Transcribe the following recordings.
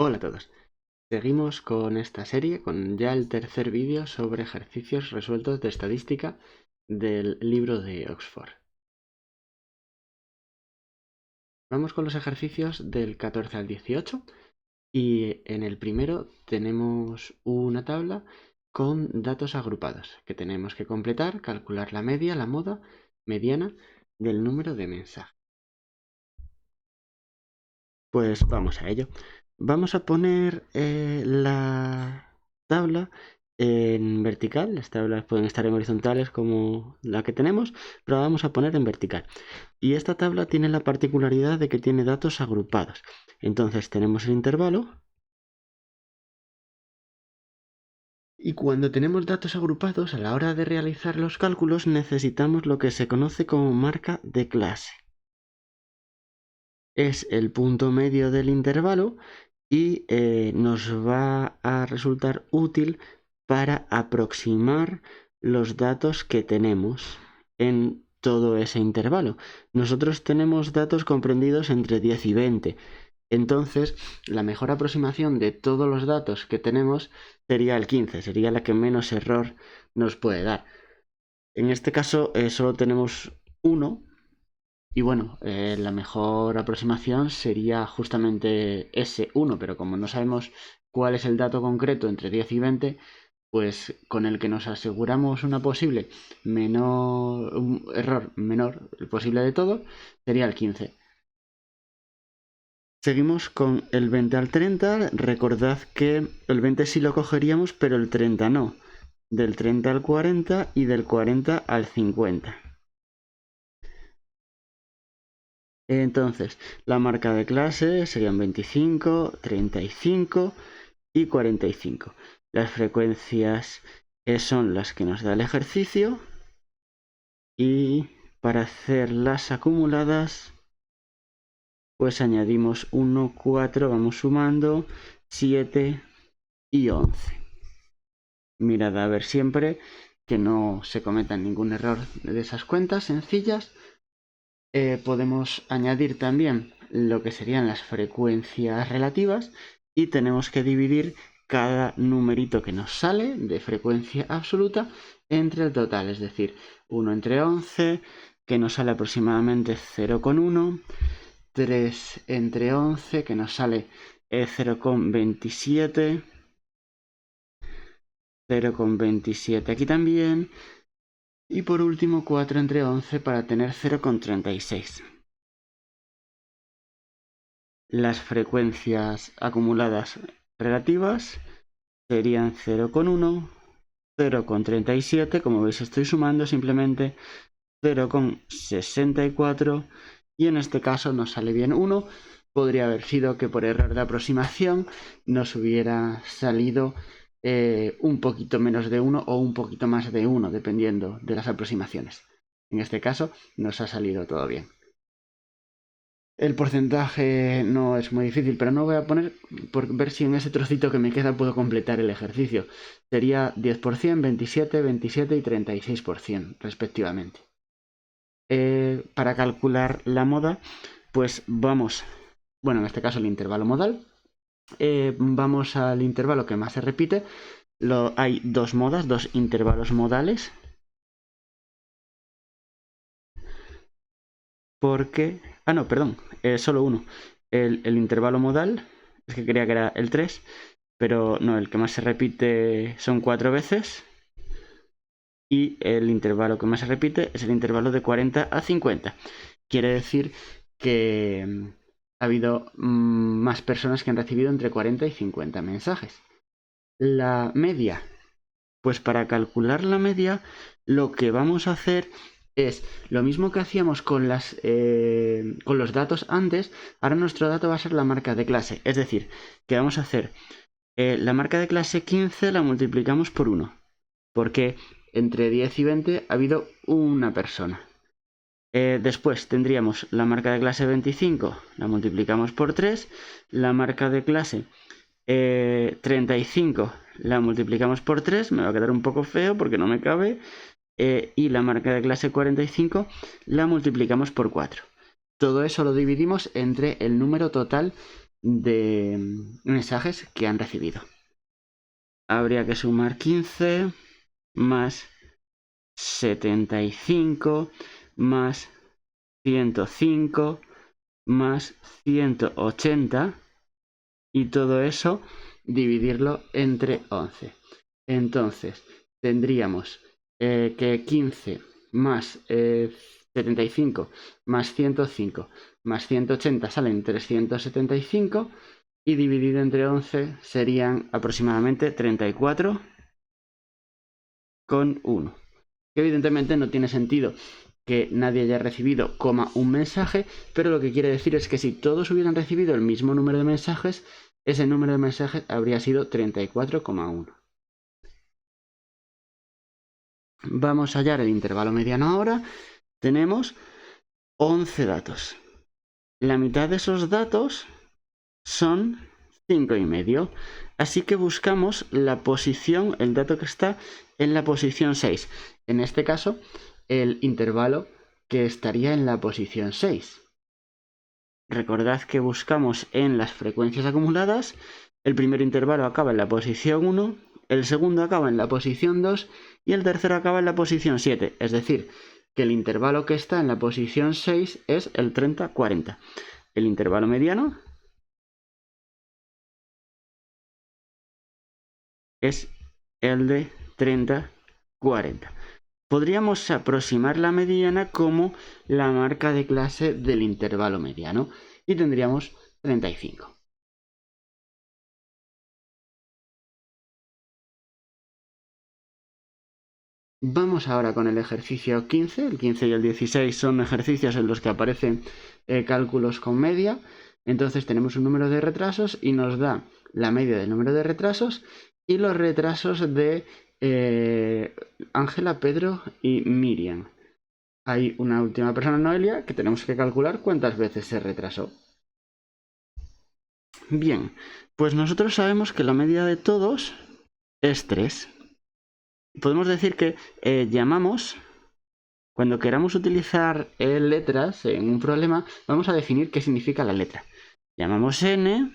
Hola a todos. Seguimos con esta serie, con ya el tercer vídeo sobre ejercicios resueltos de estadística del libro de Oxford. Vamos con los ejercicios del 14 al 18 y en el primero tenemos una tabla con datos agrupados que tenemos que completar, calcular la media, la moda, mediana del número de mensajes. Pues vamos a ello. Vamos a poner la tabla en vertical. Las tablas pueden estar en horizontales como la que tenemos, pero la vamos a poner en vertical. Y esta tabla tiene la particularidad de que tiene datos agrupados. Entonces tenemos el intervalo. Y cuando tenemos datos agrupados, a la hora de realizar los cálculos necesitamos lo que se conoce como marca de clase. Es el punto medio del intervalo y nos va a resultar útil para aproximar los datos que tenemos en todo ese intervalo. Nosotros tenemos datos comprendidos entre 10 y 20. Entonces, la mejor aproximación de todos los datos que tenemos sería el 15, sería la que menos error nos puede dar. En este caso, solo tenemos uno. Y bueno, la mejor aproximación sería justamente ese 1, pero como no sabemos cuál es el dato concreto entre 10 y 20, pues con el que nos aseguramos una posible un error menor, el posible de todo, sería el 15. Seguimos con el 20 al 30. Recordad que el 20 sí lo cogeríamos, pero el 30 no. Del 30 al 40 y del 40 al 50. Entonces, la marca de clase serían 25, 35 y 45. Las frecuencias son las que nos da el ejercicio. Y para hacer las acumuladas, pues añadimos 1, 4, vamos sumando, 7 y 11. Mirad a ver siempre que no se cometa ningún error de esas cuentas sencillas. Podemos añadir también lo que serían las frecuencias relativas y tenemos que dividir cada numerito que nos sale de frecuencia absoluta entre el total, es decir, 1 entre 11, que nos sale aproximadamente 0,1, 3 entre 11, que nos sale 0,27, 0,27 aquí también, y por último 4 entre 11 para tener 0,36. Las frecuencias acumuladas relativas serían 0,1, 0,37, como veis estoy sumando simplemente 0,64 y en este caso nos sale bien 1. Podría haber sido que por error de aproximación nos hubiera salido un poquito menos de 1 o un poquito más de 1, dependiendo de las aproximaciones. En este caso nos ha salido todo bien. El porcentaje no es muy difícil, pero no voy a poner por ver si en ese trocito que me queda puedo completar el ejercicio. Sería 10%, 27, 27 y 36% respectivamente. Para calcular la moda, pues vamos, bueno, en este caso el intervalo modal. Vamos al intervalo que más se repite. Hay dos modas, dos intervalos modales. Porque... Ah, no, perdón, solo uno. El intervalo modal, es que creía que era el 3, pero no, el que más se repite son 4 veces. Y el intervalo que más se repite es el intervalo de 40 a 50. Quiere decir que ha habido más personas que han recibido entre 40 y 50 mensajes. La media. Pues para calcular la media, lo que vamos a hacer es lo mismo que hacíamos con los datos antes. Ahora nuestro dato va a ser la marca de clase. Es decir, que vamos a hacer la marca de clase 15 la multiplicamos por 1. Porque entre 10 y 20 ha habido una persona. Después tendríamos la marca de clase 25, la multiplicamos por 3. La marca de clase 35 la multiplicamos por 3, me va a quedar un poco feo porque no me cabe. Y la marca de clase 45 la multiplicamos por 4. Todo eso lo dividimos entre el número total de mensajes que han recibido. Habría que sumar 15 más 75 más 105 más 180 y todo eso dividirlo entre 11. Entonces tendríamos que 15 más 75 más 105 más 180 salen 375 y dividido entre 11 serían aproximadamente 34,1. Que evidentemente no tiene sentido que nadie haya recibido un mensaje, pero lo que quiere decir es que si todos hubieran recibido el mismo número de mensajes, ese número de mensajes habría sido 34,1. Vamos a hallar el intervalo mediano ahora. Tenemos 11 datos. La mitad de esos datos son 5,5. Así que buscamos la posición, el dato que está en la posición 6. En este caso, el intervalo que estaría en la posición 6. Recordad que buscamos en las frecuencias acumuladas. El primer intervalo acaba en la posición 1, el segundo acaba en la posición 2 y el tercero acaba en la posición 7. Es decir, que el intervalo que está en la posición 6 es el 30-40. El intervalo mediano es el de 30-40. Podríamos aproximar la mediana como la marca de clase del intervalo mediano y tendríamos 35. Vamos ahora con el ejercicio 15. El 15 y el 16 son ejercicios en los que aparecen cálculos con media. Entonces tenemos un número de retrasos y nos da la media del número de retrasos y los retrasos de Ángela, Pedro y Miriam. Hay una última persona, Noelia, que tenemos que calcular cuántas veces se retrasó. Bien, pues nosotros sabemos que la media de todos es 3. Podemos decir que llamamos, cuando queramos utilizar letras en un problema, vamos a definir qué significa la letra. Llamamos n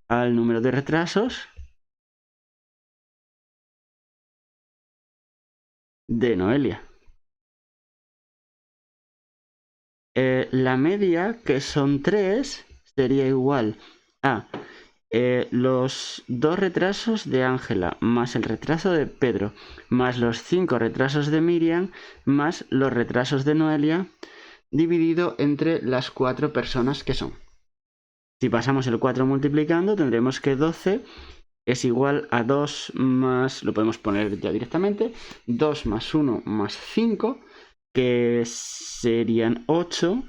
al número de retrasos de Noelia. La media, que son 3, sería igual a los 2 retrasos de Ángela, más el retraso de Pedro, más los 5 retrasos de Miriam, más los retrasos de Noelia, dividido entre las 4 personas que son. Si pasamos el 4 multiplicando, tendremos que 12 es igual a 2 más, lo podemos poner ya directamente, 2 más 1 más 5, que serían 8.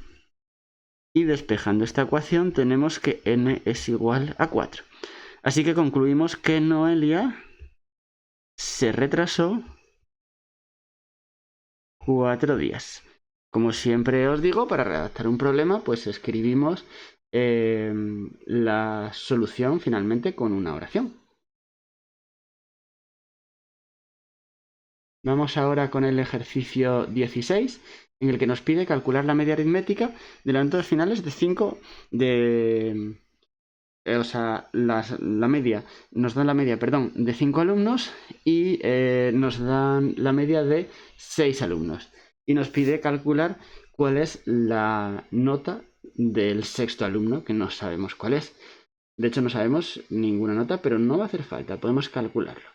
Y despejando esta ecuación tenemos que n es igual a 4. Así que concluimos que Noelia se retrasó 4 días. Como siempre os digo, para redactar un problema, pues escribimos la solución finalmente con una oración. Vamos ahora con el ejercicio 16, en el que nos pide calcular la media aritmética de las notas finales de 5 de... O sea, la media, nos dan la media, perdón, de 5 alumnos y nos dan la media de 6 alumnos. Y nos pide calcular cuál es la nota del sexto alumno, que no sabemos cuál es. De hecho, no sabemos ninguna nota, pero no va a hacer falta, podemos calcularlo.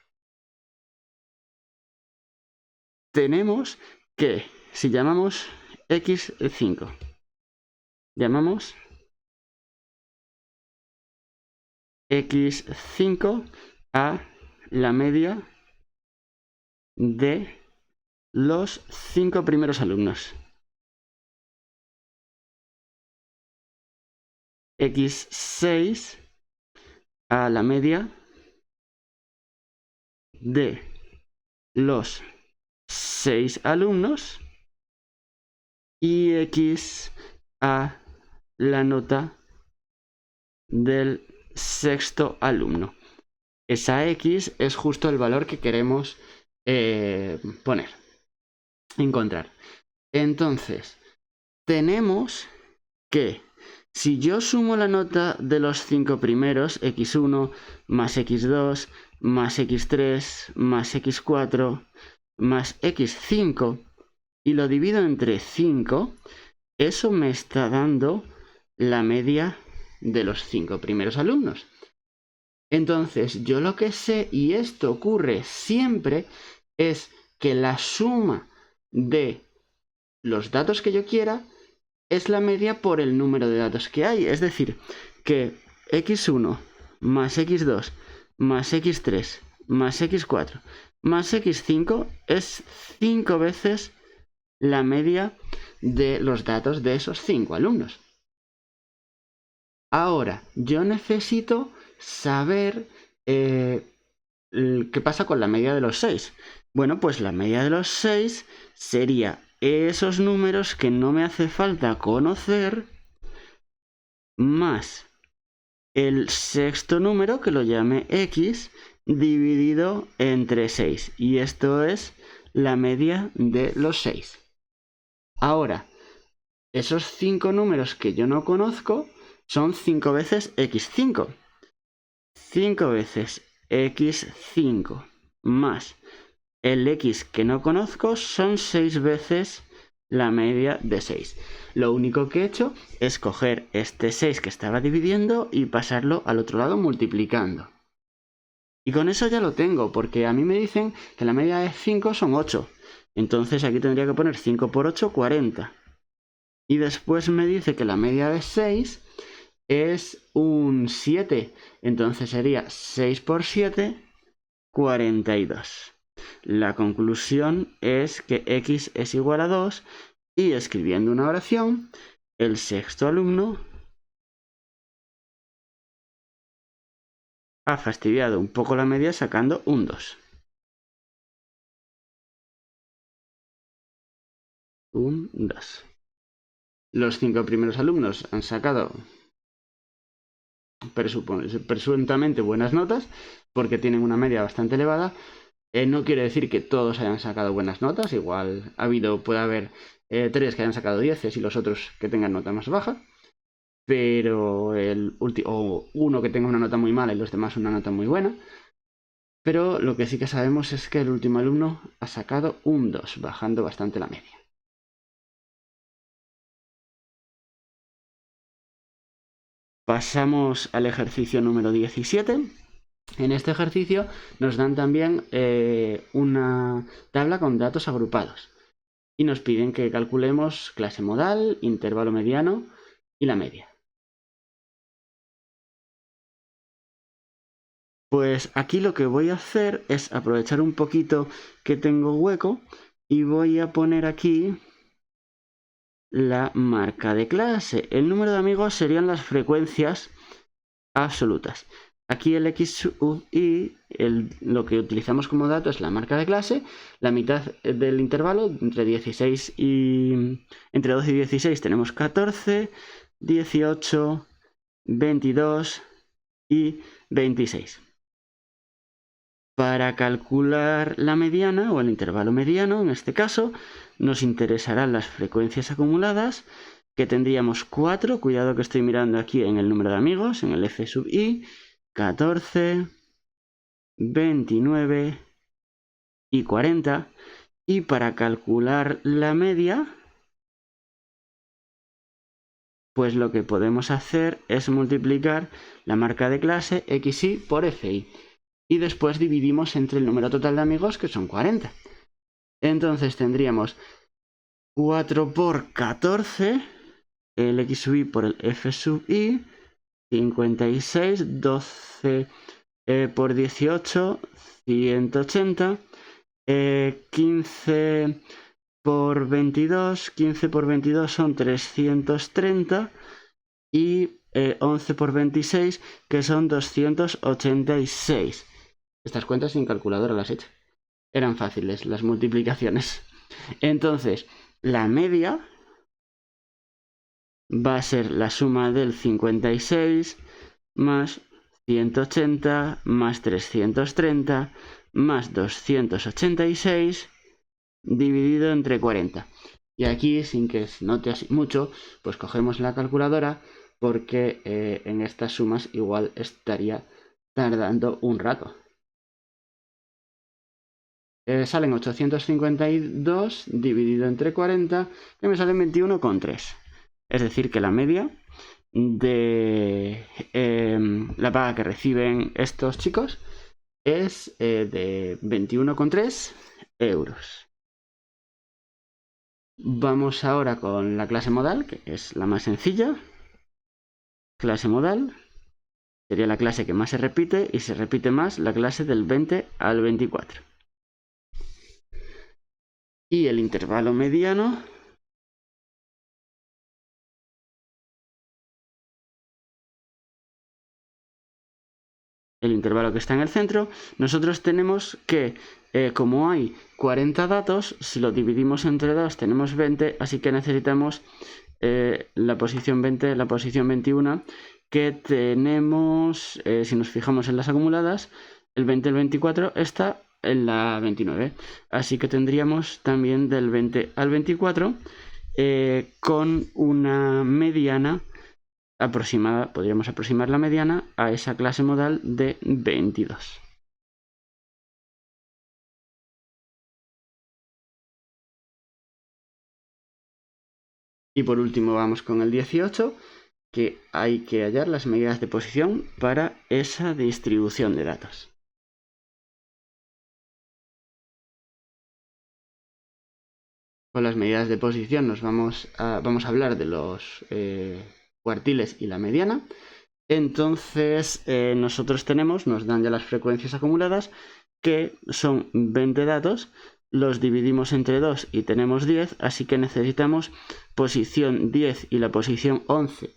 Tenemos que, si llamamos x5, llamamos x5 a la media de los 5 primeros alumnos. x6 a la media de los 6 alumnos y x a la nota del sexto alumno. Esa x es justo el valor que queremos encontrar. Entonces, tenemos que Si yo sumo la nota de los 5 primeros, x1 más x2 más x3 más x4 más x5, y lo divido entre 5, eso me está dando la media de los 5 primeros alumnos. Entonces, yo lo que sé, y esto ocurre siempre, es que la suma de los datos que yo quiera es la media por el número de datos que hay. Es decir, que x1 más x2 más x3 más x4 más x5 es 5 veces la media de los datos de esos 5 alumnos. Ahora, yo necesito saber qué pasa con la media de los 6. Bueno, pues la media de los 6 sería esos números que no me hace falta conocer más el sexto número, que lo llame x, dividido entre 6. Y esto es la media de los 6. Ahora, esos 5 números que yo no conozco son 5 veces x5. 5 veces x5 más el x que no conozco son 6 veces la media de 6. Lo único que he hecho es coger este 6 que estaba dividiendo y pasarlo al otro lado multiplicando. Y con eso ya lo tengo, porque a mí me dicen que la media de 5 son 8. Entonces aquí tendría que poner 5 por 8, 40. Y después me dice que la media de 6 es un 7. Entonces sería 6 por 7, 42. La conclusión es que x es igual a 2 y, escribiendo una oración, el sexto alumno ha fastidiado un poco la media sacando un 2. Un 2. Los 5 primeros alumnos han sacado presuntamente buenas notas porque tienen una media bastante elevada. No quiere decir que todos hayan sacado buenas notas, igual puede haber 3 que hayan sacado 10 y los otros que tengan nota más baja, pero o uno que tenga una nota muy mala y los demás una nota muy buena. Pero lo que sí que sabemos es que el último alumno ha sacado un 2, bajando bastante la media. Pasamos al ejercicio número 17. En este ejercicio nos dan también una tabla con datos agrupados y nos piden que calculemos clase modal, intervalo mediano y la media. Pues aquí lo que voy a hacer es aprovechar un poquito que tengo hueco y voy a poner aquí la marca de clase. El número de amigos serían las frecuencias absolutas. Aquí el x sub y lo que utilizamos como dato es la marca de clase. La mitad del intervalo entre 12 y 16 tenemos 14, 18, 22 y 26. Para calcular la mediana o el intervalo mediano, en este caso, nos interesarán las frecuencias acumuladas, que tendríamos 4, cuidado que estoy mirando aquí en el número de amigos, en el f sub i, 14, 29 y 40. Y para calcular la media, pues lo que podemos hacer es multiplicar la marca de clase xi por fi. Y después dividimos entre el número total de amigos, que son 40. Entonces tendríamos 4 por 14, el x sub i por el f sub i, 56, 12 por 18, 180, 15 por 22, 15 por 22 son 330 y 11 por 26, que son 286. Estas cuentas sin calculadora las he hecho. Eran fáciles las multiplicaciones. Entonces, la media va a ser la suma del 56 más 180 más 330 más 286 dividido entre 40. Y aquí, sin que se note así mucho, pues cogemos la calculadora porque en estas sumas igual estaría tardando un rato. Salen 852 dividido entre 40, que me salen 21,3. Es decir, que la media de la paga que reciben estos chicos es de 21,3 euros. Vamos ahora con la clase modal, que es la más sencilla. Clase modal sería la clase que más se repite y se repite más la clase del 20 al 24. Y el intervalo mediano el intervalo que está en el centro, nosotros tenemos que, como hay 40 datos, si lo dividimos entre 2 tenemos 20, así que necesitamos la posición 20, la posición 21, que tenemos, si nos fijamos en las acumuladas, el 20 y el 24 está en la 29. Así que tendríamos también del 20 al 24 con una mediana aproximada, podríamos aproximar la mediana a esa clase modal de 22. Y por último vamos con el 18, que hay que hallar las medidas de posición para esa distribución de datos. Con las medidas de posición vamos a hablar de los cuartiles y la mediana. Entonces nosotros nos dan ya las frecuencias acumuladas, que son 20 datos, los dividimos entre 2 y tenemos 10, así que necesitamos posición 10 y la posición 11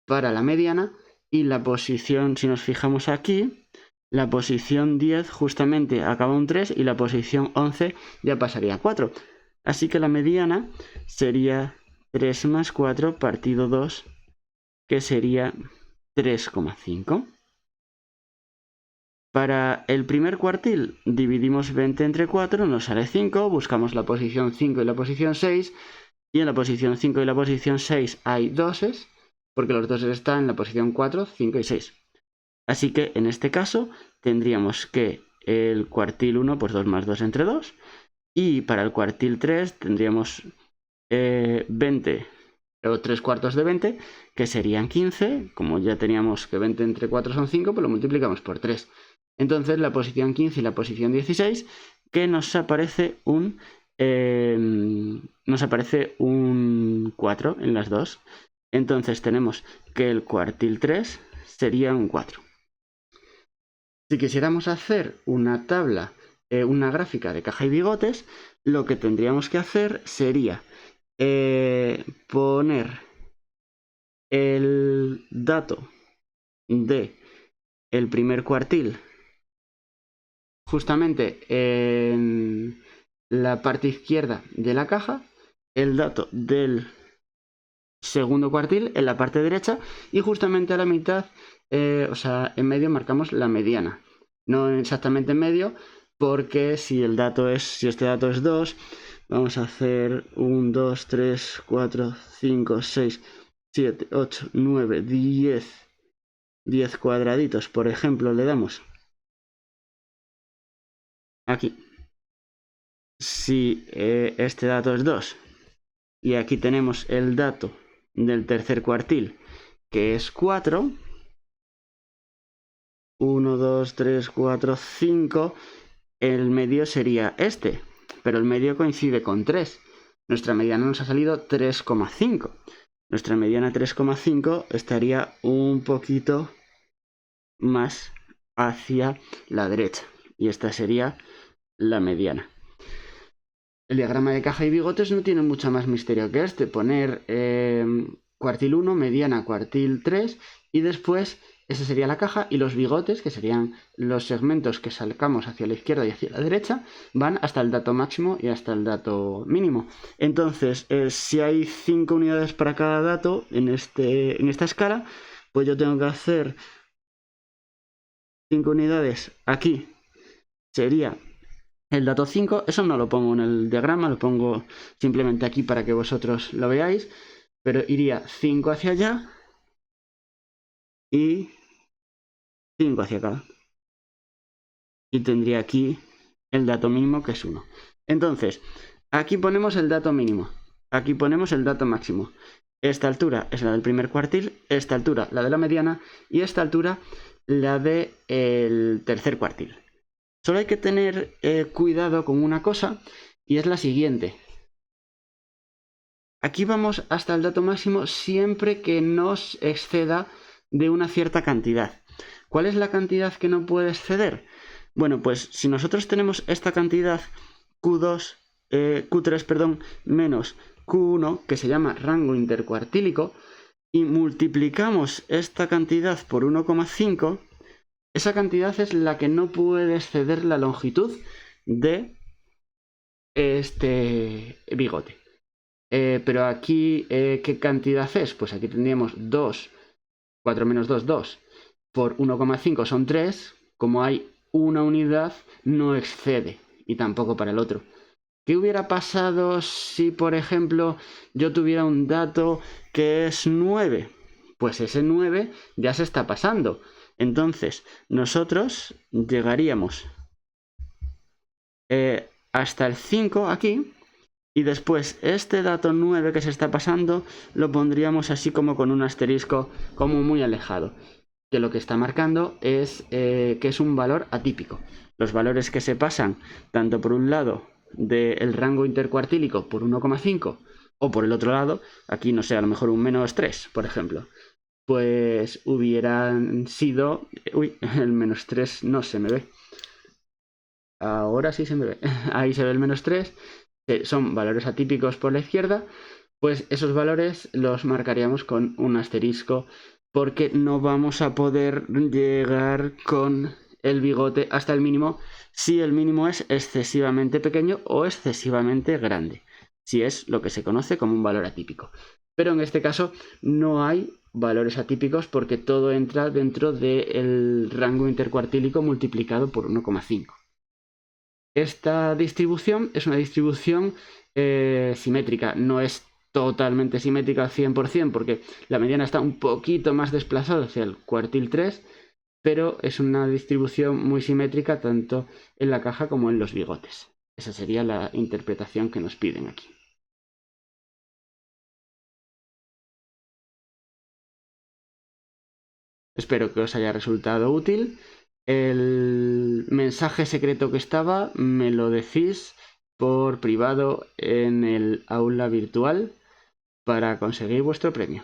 para la mediana, y la posición, si nos fijamos aquí, la posición 10 justamente acaba un 3 y la posición 11 ya pasaría a 4. Así que la mediana sería 3 más 4 partido 2, que sería 3,5. Para el primer cuartil dividimos 20 entre 4, nos sale 5, buscamos la posición 5 y la posición 6, y en la posición 5 y la posición 6 hay doses, porque los doses están en la posición 4, 5 y 6. Así que en este caso tendríamos que el cuartil 1, pues 2 más 2 entre 2, y para el cuartil 3 tendríamos 20 o 3 cuartos de 20, que serían 15. Como ya teníamos que 20 entre 4 son 5, pues lo multiplicamos por 3. Entonces la posición 15 y la posición 16, que nos aparece un 4 en las dos. Entonces tenemos que el cuartil 3 sería un 4. Si quisiéramos hacer una tabla, una gráfica de caja y bigotes, lo que tendríamos que hacer sería poner el dato de el primer cuartil justamente en la parte izquierda de la caja, el dato del segundo cuartil en la parte derecha, y justamente a la mitad, o sea, en medio marcamos la mediana. No exactamente en medio, porque si este dato es 2, vamos a hacer 1, 2, 3, 4, 5, 6, 7, 8, 9, 10 cuadraditos, por ejemplo, le damos aquí. Si este dato es 2 y aquí tenemos el dato del tercer cuartil, que es 4, 1, 2, 3, 4, 5, el medio sería este, pero el medio coincide con 3. Nuestra mediana nos ha salido 3,5. Nuestra mediana 3,5 estaría un poquito más hacia la derecha, y esta sería la mediana. El diagrama de caja y bigotes no tiene mucho más misterio que este. Poner cuartil 1, mediana, cuartil 3, y después esa sería la caja, y los bigotes, que serían los segmentos que sacamos hacia la izquierda y hacia la derecha, van hasta el dato máximo y hasta el dato mínimo. Entonces, si hay 5 unidades para cada dato en esta escala, pues yo tengo que hacer 5 unidades aquí. Sería el dato 5, eso no lo pongo en el diagrama, lo pongo simplemente aquí para que vosotros lo veáis, pero iría 5 hacia allá, y 5 hacia acá. Y tendría aquí el dato mínimo, que es 1. Entonces, aquí ponemos el dato mínimo, aquí ponemos el dato máximo. Esta altura es la del primer cuartil, esta altura la de la mediana y esta altura la del tercer cuartil. Solo hay que tener cuidado con una cosa, y es la siguiente. Aquí vamos hasta el dato máximo siempre que nos exceda de una cierta cantidad. ¿Cuál es la cantidad que no puede exceder? Bueno, pues si nosotros tenemos esta cantidad Q2, Q3, perdón, menos Q1, que se llama rango intercuartílico, y multiplicamos esta cantidad por 1,5, esa cantidad es la que no puede exceder la longitud de este bigote. Pero aquí, ¿qué cantidad es? Pues aquí tendríamos 2, 4 menos 2, 2, por 1,5 son 3. Como hay una unidad, no excede, y tampoco para el otro. ¿Qué hubiera pasado si, por ejemplo, yo tuviera un dato que es 9? Pues ese 9 ya se está pasando. Entonces, nosotros llegaríamos hasta el 5 aquí, y después este dato 9 que se está pasando lo pondríamos así como con un asterisco, como muy alejado, que lo que está marcando es que es un valor atípico. Los valores que se pasan tanto por un lado del rango intercuartílico por 1,5 o por el otro lado, aquí no sé, a lo mejor un menos 3, por ejemplo, pues hubieran sido... Uy, el menos 3 no se me ve. Ahora sí se me ve. Ahí se ve el menos 3. Son valores atípicos por la izquierda. Pues esos valores los marcaríamos con un asterisco, porque no vamos a poder llegar con el bigote hasta el mínimo si el mínimo es excesivamente pequeño o excesivamente grande, si es lo que se conoce como un valor atípico. Pero en este caso no hay valores atípicos porque todo entra dentro del rango intercuartílico multiplicado por 1,5. Esta distribución es una distribución simétrica, no es totalmente simétrica al 100%, porque la mediana está un poquito más desplazada hacia el cuartil 3, pero es una distribución muy simétrica tanto en la caja como en los bigotes. Esa sería la interpretación que nos piden aquí. Espero que os haya resultado útil. El mensaje secreto que estaba me lo decís por privado en el aula virtual para conseguir vuestro premio.